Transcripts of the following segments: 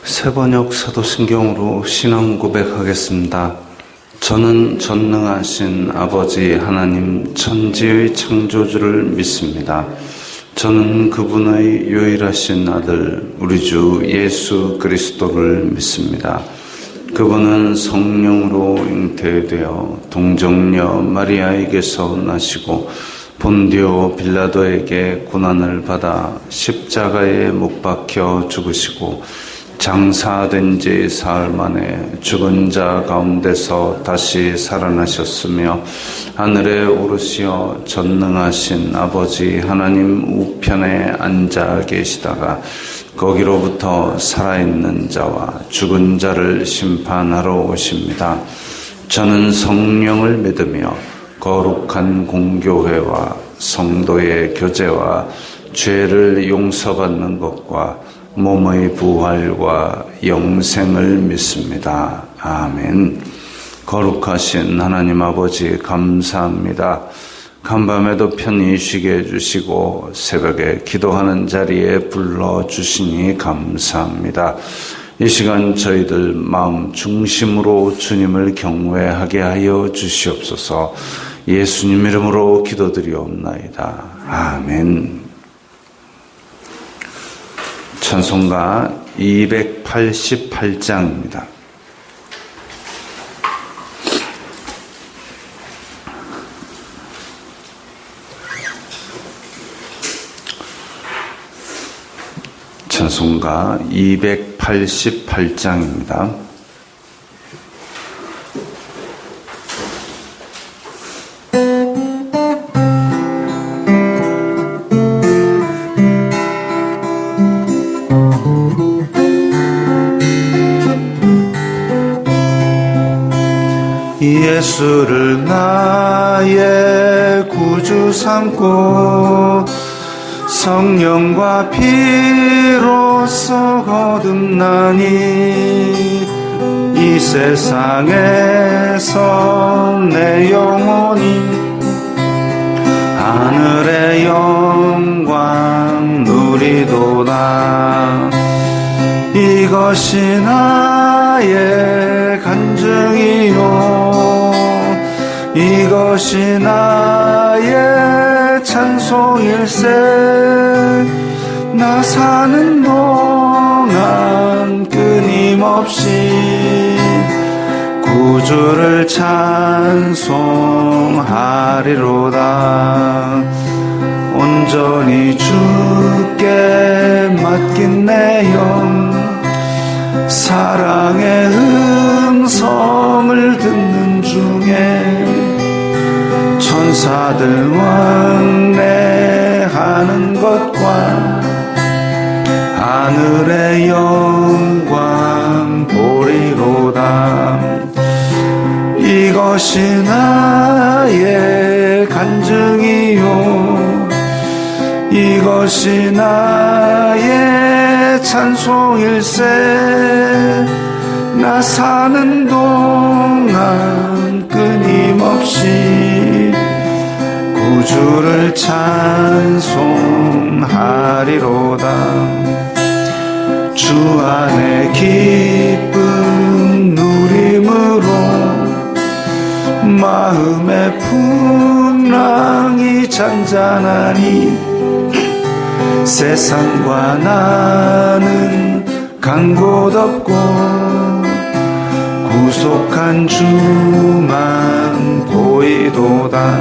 새번역 사도신경으로 신앙 고백하겠습니다. 저는 전능하신 아버지 하나님 천지의 창조주를 믿습니다. 저는 그분의 유일하신 아들 우리 주 예수 그리스도를 믿습니다. 그분은 성령으로 잉태되어 동정녀 마리아에게서 나시고 본디오 빌라도에게 고난을 받아 십자가에 못 박혀 죽으시고 장사된 지 사흘 만에 죽은 자 가운데서 다시 살아나셨으며 하늘에 오르시어 전능하신 아버지 하나님 우편에 앉아 계시다가 거기로부터 살아있는 자와 죽은 자를 심판하러 오십니다. 저는 성령을 믿으며 거룩한 공교회와 성도의 교제와 죄를 용서받는 것과 몸의 부활과 영생을 믿습니다. 아멘. 거룩하신 하나님 아버지 감사합니다. 간밤에도 편히 쉬게 해주시고 새벽에 기도하는 자리에 불러주시니 감사합니다. 이 시간 저희들 마음 중심으로 주님을 경외하게 하여 주시옵소서. 예수님 이름으로 기도드리옵나이다. 아멘. 찬송가 288장입니다. 찬송가 288장입니다. 예수를 나의 구주 삼고 성령과 피로써 거듭나니 이 세상에서 내 영혼이 하늘의 영광 누리도다. 이것이 나의 간증이요 이것이 나의 찬송일세. 나 사는 동안 끊임없이 구주를 찬송하리로다. 온전히 주께 맡긴 내 영 사랑의 음성을 듣는 중에 천사들 왕래하는 것과 하늘의 영광 보리로다. 이것이 나의 간증이요 이것이 나의 찬송일세. 나 사는 동안 끊임없이 구주를 찬송하리로다. 주 안에 기쁨 누림으로 마음의 풍랑이 잔잔하니 세상과 나는 간 곳 없고 구속한 주만 보이도다.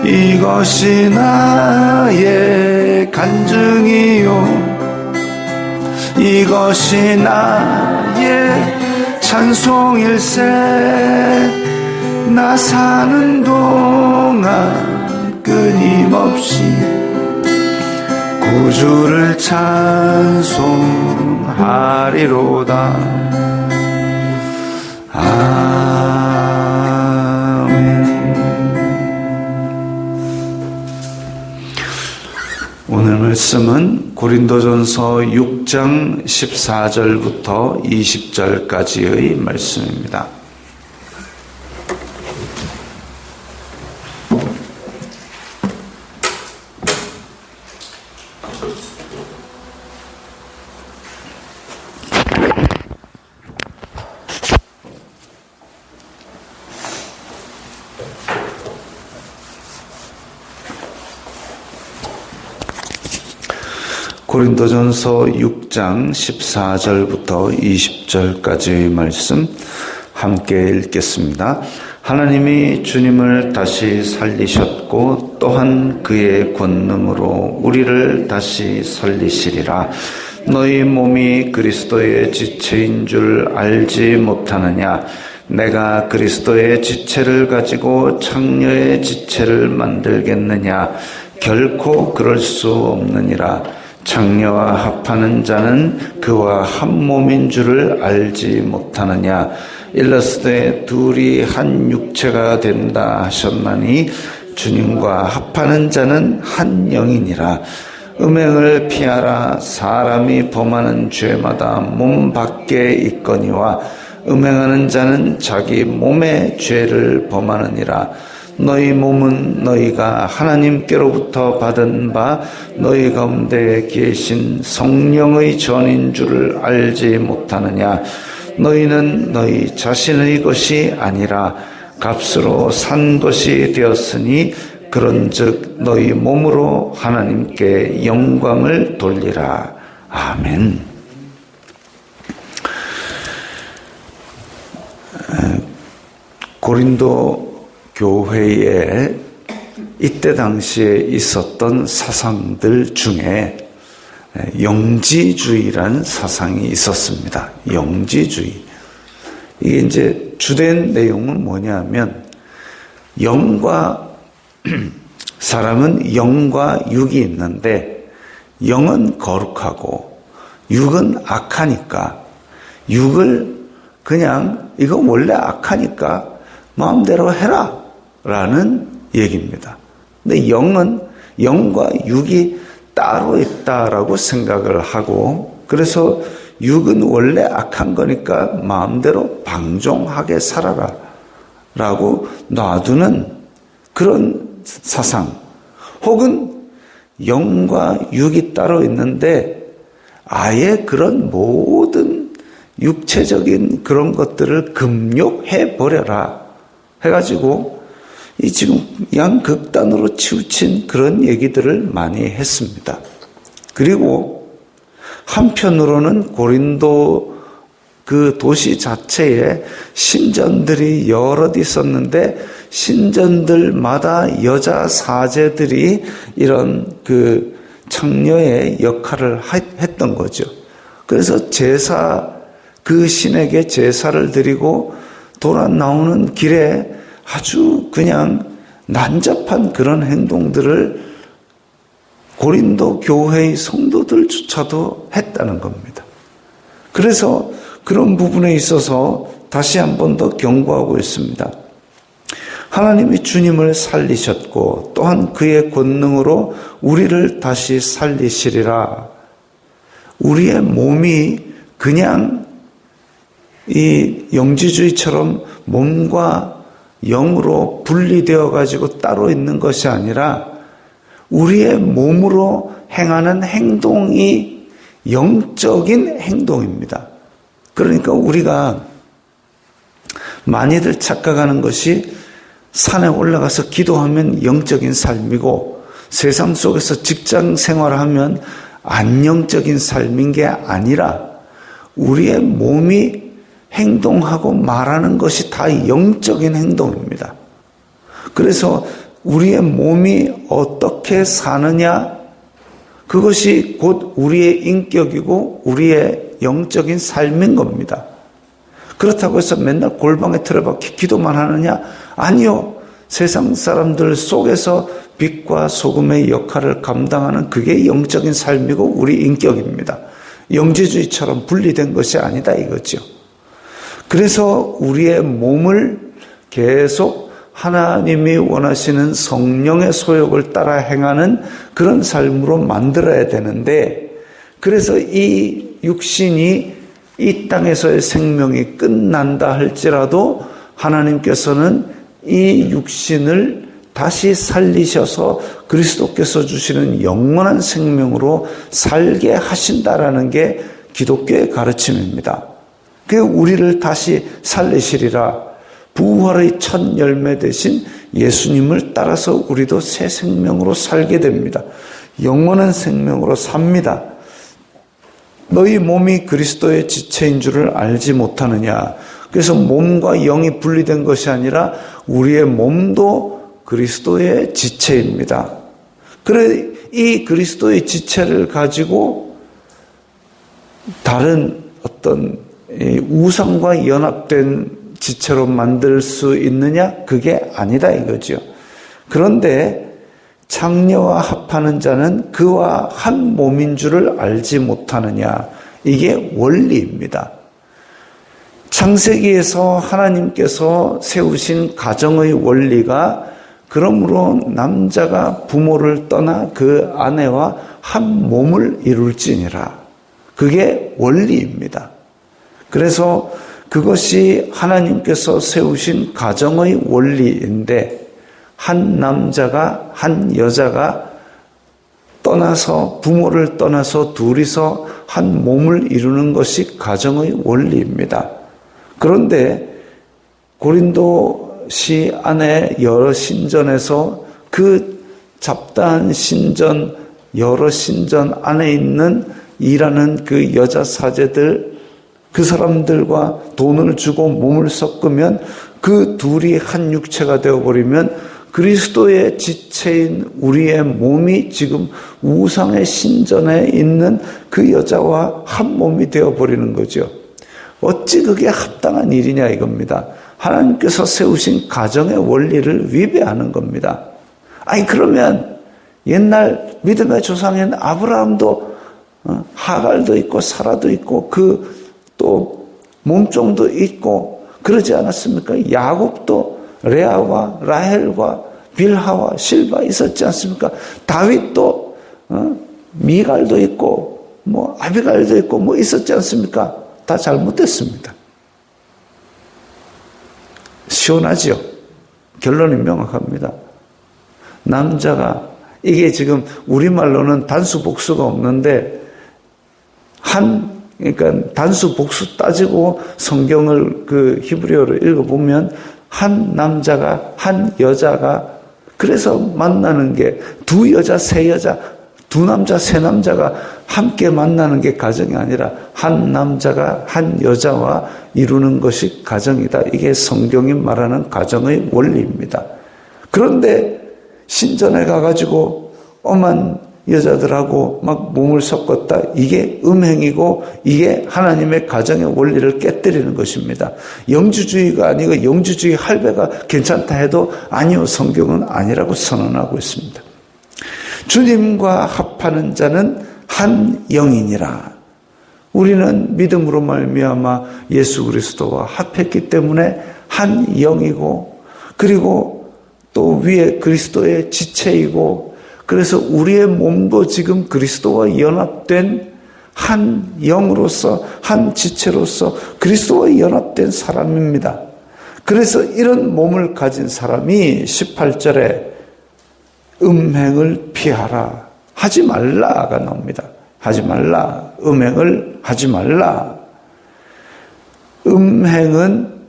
이것이 나의 간증이요 이것이 나의 찬송일세. 나 사는 동안 끊임없이 구주를 찬송하리로다. 아멘. 오늘 말씀은 고린도전서 6장 14절부터 20절까지의 말씀입니다. 고린도전서 6장 14절부터 20절까지의 말씀 함께 읽겠습니다. 하나님이 주님을 다시 살리셨고 또한 그의 권능으로 우리를 다시 살리시리라. 너희 몸이 그리스도의 지체인 줄 알지 못하느냐? 내가 그리스도의 지체를 가지고 창녀의 지체를 만들겠느냐? 결코 그럴 수 없느니라. 창녀와 합하는 자는 그와 한 몸인 줄을 알지 못하느냐? 일러스되 둘이 한 육체가 된다 하셨나니 주님과 합하는 자는 한 영이니라. 음행을 피하라. 사람이 범하는 죄마다 몸 밖에 있거니와 음행하는 자는 자기 몸의 죄를 범하느니라. 너희 몸은 너희가 하나님께로부터 받은 바 너희 가운데 계신 성령의 전인 줄을 알지 못하느냐? 너희는 너희 자신의 것이 아니라 값으로 산 것이 되었으니 그런즉 너희 몸으로 하나님께 영광을 돌리라. 아멘. 고린도 교회에 이때 당시에 있었던 사상들 중에 영지주의라는 사상이 있었습니다. 영지주의. 이게 이제 주된 내용은 뭐냐면 사람은 영과 육이 있는데 영은 거룩하고 육은 악하니까 육을 그냥 이거 원래 악하니까 마음대로 해라 라는 얘기입니다. 근데 영과 육이 따로 있다라고 생각을 하고, 그래서 육은 원래 악한 거니까 마음대로 방종하게 살아라 라고 놔두는 그런 사상, 혹은 영과 육이 따로 있는데 아예 그런 모든 육체적인 그런 것들을 금욕해 버려라 해가지고 이 지금 양극단으로 치우친 그런 얘기들을 많이 했습니다. 그리고 한편으로는 고린도 그 도시 자체에 신전들이 여럿 있었는데 신전들마다 여자 사제들이 이런 그 창녀의 역할을 했던 거죠. 그래서 그 신에게 제사를 드리고 돌아 나오는 길에 아주 그냥 난잡한 그런 행동들을 고린도 교회의 성도들조차도 했다는 겁니다. 그래서 그런 부분에 있어서 다시 한 번 더 경고하고 있습니다. 하나님이 주님을 살리셨고 또한 그의 권능으로 우리를 다시 살리시리라. 우리의 몸이 그냥 이 영지주의처럼 몸과 영으로 분리되어 가지고 따로 있는 것이 아니라 우리의 몸으로 행하는 행동이 영적인 행동입니다. 그러니까 우리가 많이들 착각하는 것이 산에 올라가서 기도하면 영적인 삶이고 세상 속에서 직장 생활하면 안영적인 삶인 게 아니라 우리의 몸이 행동하고 말하는 것이 다 영적인 행동입니다. 그래서 우리의 몸이 어떻게 사느냐, 그것이 곧 우리의 인격이고 우리의 영적인 삶인 겁니다. 그렇다고 해서 맨날 골방에 틀어박혀 기도만 하느냐? 아니요. 세상 사람들 속에서 빛과 소금의 역할을 감당하는 그게 영적인 삶이고 우리 인격입니다. 영지주의처럼 분리된 것이 아니다 이거죠. 그래서 우리의 몸을 계속 하나님이 원하시는 성령의 소욕을 따라 행하는 그런 삶으로 만들어야 되는데, 그래서 이 육신이 이 땅에서의 생명이 끝난다 할지라도 하나님께서는 이 육신을 다시 살리셔서 그리스도께서 주시는 영원한 생명으로 살게 하신다라는 게 기독교의 가르침입니다. 그 우리를 다시 살리시리라. 부활의 첫 열매 되신 예수님을 따라서 우리도 새 생명으로 살게 됩니다. 영원한 생명으로 삽니다. 너희 몸이 그리스도의 지체인 줄을 알지 못하느냐. 그래서 몸과 영이 분리된 것이 아니라 우리의 몸도 그리스도의 지체입니다. 그래 이 그리스도의 지체를 가지고 다른 어떤 우상과 연합된 지체로 만들 수 있느냐? 그게 아니다 이거죠. 그런데 창녀와 합하는 자는 그와 한 몸인 줄을 알지 못하느냐. 이게 원리입니다. 창세기에서 하나님께서 세우신 가정의 원리가 그러므로 남자가 부모를 떠나 그 아내와 한 몸을 이룰지니라. 그게 원리입니다. 그래서 그것이 하나님께서 세우신 가정의 원리인데 한 남자가 한 여자가 떠나서 부모를 떠나서 둘이서 한 몸을 이루는 것이 가정의 원리입니다. 그런데 고린도시 안에 여러 신전에서 그 잡다한 신전 여러 신전 안에 있는 일하는 그 여자 사제들 그 사람들과 돈을 주고 몸을 섞으면 그 둘이 한 육체가 되어버리면 그리스도의 지체인 우리의 몸이 지금 우상의 신전에 있는 그 여자와 한 몸이 되어버리는 거죠. 어찌 그게 합당한 일이냐 이겁니다. 하나님께서 세우신 가정의 원리를 위배하는 겁니다. 아니 그러면 옛날 믿음의 조상인 아브라함도 하갈도 있고 사라도 있고 그 또 몸종도 있고 그러지 않았습니까? 야곱도 레아와 라헬과 빌하와 실바 있었지 않습니까? 다윗도 미갈도 있고 뭐 아비갈도 있고 뭐 있었지 않습니까? 다 잘못됐습니다. 시원하죠? 결론이 명확합니다. 남자가 이게 지금 우리말로는 단수 복수가 없는데 그러니까 단수 복수 따지고 성경을 그 히브리어로 읽어보면 한 남자가 한 여자가 그래서 만나는 게 두 여자 세 여자 두 남자 세 남자가 함께 만나는 게 가정이 아니라 한 남자가 한 여자와 이루는 것이 가정이다. 이게 성경이 말하는 가정의 원리입니다. 그런데 신전에 가가지고 엄한 여자들하고 막 몸을 섞었다. 이게 음행이고 이게 하나님의 가정의 원리를 깨뜨리는 것입니다. 영주주의가 아니고 영주주의 할배가 괜찮다 해도 아니요. 성경은 아니라고 선언하고 있습니다. 주님과 합하는 자는 한 영이니라. 우리는 믿음으로 말미암아 예수 그리스도와 합했기 때문에 한 영이고 그리고 또 위에 그리스도의 지체이고 그래서 우리의 몸도 지금 그리스도와 연합된 한 영으로서 한 지체로서 그리스도와 연합된 사람입니다. 그래서 이런 몸을 가진 사람이 18절에 음행을 피하라. 하지 말라가 나옵니다. 하지 말라. 음행을 하지 말라. 음행은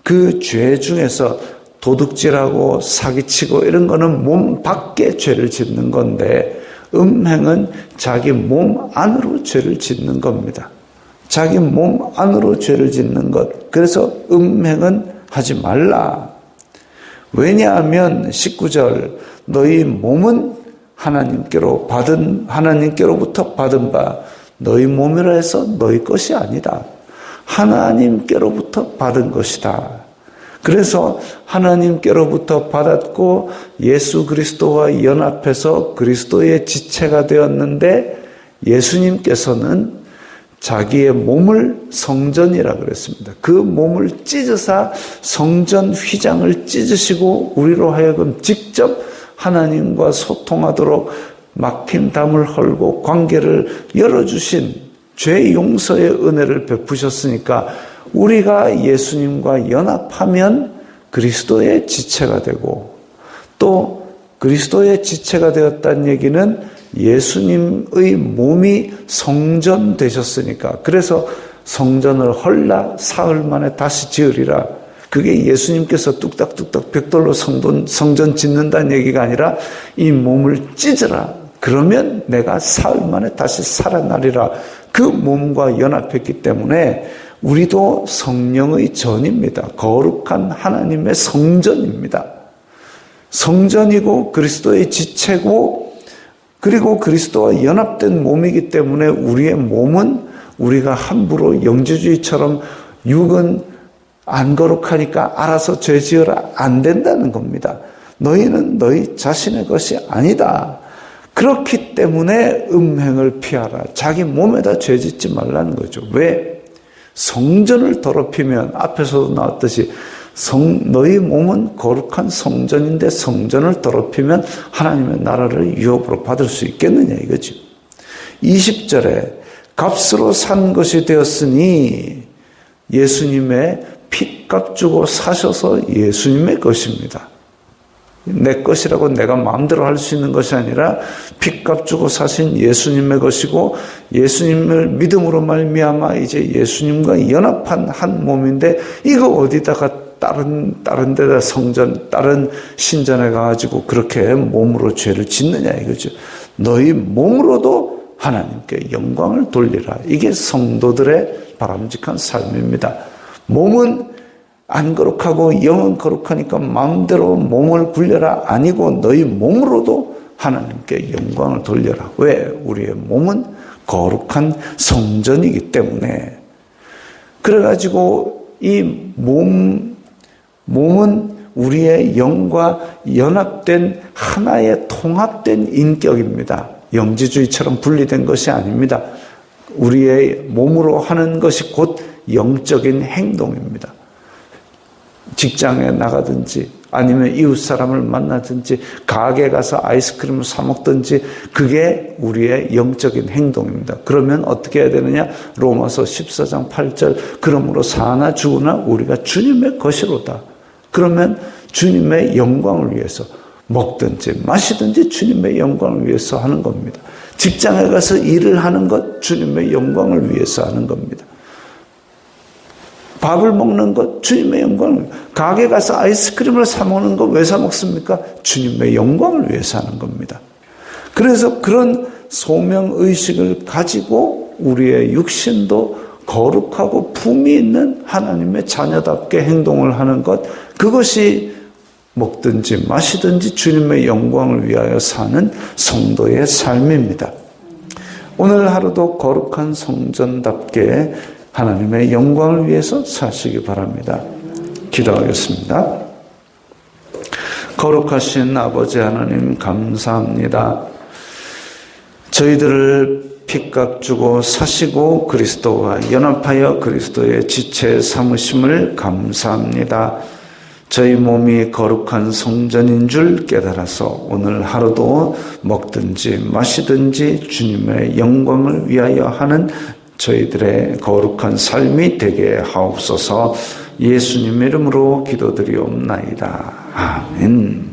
그 죄 중에서 도둑질하고 사기치고 이런 거는 몸 밖에 죄를 짓는 건데 음행은 자기 몸 안으로 죄를 짓는 겁니다. 자기 몸 안으로 죄를 짓는 것. 그래서 음행은 하지 말라. 왜냐하면 19절 너희 몸은 하나님께로부터 받은 바 너희 몸이라 해서 너희 것이 아니다. 하나님께로부터 받은 것이다. 그래서 하나님께로부터 받았고 예수 그리스도와 연합해서 그리스도의 지체가 되었는데 예수님께서는 자기의 몸을 성전이라 그랬습니다. 그 몸을 찢으사 성전 휘장을 찢으시고 우리로 하여금 직접 하나님과 소통하도록 막힌 담을 헐고 관계를 열어주신 죄 용서의 은혜를 베푸셨으니까 우리가 예수님과 연합하면 그리스도의 지체가 되고 또 그리스도의 지체가 되었다는 얘기는 예수님의 몸이 성전 되셨으니까 그래서 성전을 헐라 사흘 만에 다시 지으리라. 그게 예수님께서 뚝딱뚝딱 벽돌로 성전 짓는다는 얘기가 아니라 이 몸을 찢으라. 그러면 내가 사흘 만에 다시 살아나리라. 그 몸과 연합했기 때문에 우리도 성령의 전입니다. 거룩한 하나님의 성전입니다. 성전이고 그리스도의 지체고 그리고 그리스도와 연합된 몸이기 때문에 우리의 몸은 우리가 함부로 영지주의처럼 육은 안 거룩하니까 알아서 죄 지어라 안 된다는 겁니다. 너희는 너희 자신의 것이 아니다. 그렇기 때문에 음행을 피하라. 자기 몸에다 죄 짓지 말라는 거죠. 왜? 성전을 더럽히면 앞에서도 나왔듯이 너희 몸은 거룩한 성전인데 성전을 더럽히면 하나님의 나라를 유업으로 받을 수 있겠느냐 이거죠. 20절에 값으로 산 것이 되었으니 예수님의 핏값 주고 사셔서 예수님의 것입니다. 내 것이라고 내가 마음대로 할 수 있는 것이 아니라 핏값 주고 사신 예수님의 것이고 예수님을 믿음으로 말미암아 이제 예수님과 연합한 한 몸인데 이거 어디다가 다른 데다 성전 다른 신전에 가가지고 그렇게 몸으로 죄를 짓느냐 이거죠. 너희 몸으로도 하나님께 영광을 돌리라. 이게 성도들의 바람직한 삶입니다. 몸은 안 거룩하고 영은 거룩하니까 마음대로 몸을 굴려라 아니고 너희 몸으로도 하나님께 영광을 돌려라. 왜? 우리의 몸은 거룩한 성전이기 때문에. 그래가지고 이 몸은 우리의 영과 연합된 하나의 통합된 인격입니다. 영지주의처럼 분리된 것이 아닙니다. 우리의 몸으로 하는 것이 곧 영적인 행동입니다. 직장에 나가든지 아니면 이웃 사람을 만나든지 가게 가서 아이스크림을 사 먹든지 그게 우리의 영적인 행동입니다. 그러면 어떻게 해야 되느냐? 로마서 14장 8절 그러므로 사나 죽으나 우리가 주님의 것이로다. 그러면 주님의 영광을 위해서 먹든지 마시든지 주님의 영광을 위해서 하는 겁니다. 직장에 가서 일을 하는 것 주님의 영광을 위해서 하는 겁니다. 밥을 먹는 것 주님의 영광을, 가게 가서 아이스크림을 사 먹는 것 왜 사 먹습니까? 주님의 영광을 위해서 하는 겁니다. 그래서 그런 소명의식을 가지고 우리의 육신도 거룩하고 품위 있는 하나님의 자녀답게 행동을 하는 것, 그것이 먹든지 마시든지 주님의 영광을 위하여 사는 성도의 삶입니다. 오늘 하루도 거룩한 성전답게 하나님의 영광을 위해서 사시기 바랍니다. 기도하겠습니다. 거룩하신 아버지 하나님 감사합니다. 저희들을 핏값 주고 사시고 그리스도와 연합하여 그리스도의 지체 삼으심을 감사합니다. 저희 몸이 거룩한 성전인 줄 깨달아서 오늘 하루도 먹든지 마시든지 주님의 영광을 위하여 하는 저희들의 거룩한 삶이 되게 하옵소서. 예수님 이름으로 기도드리옵나이다. 아멘.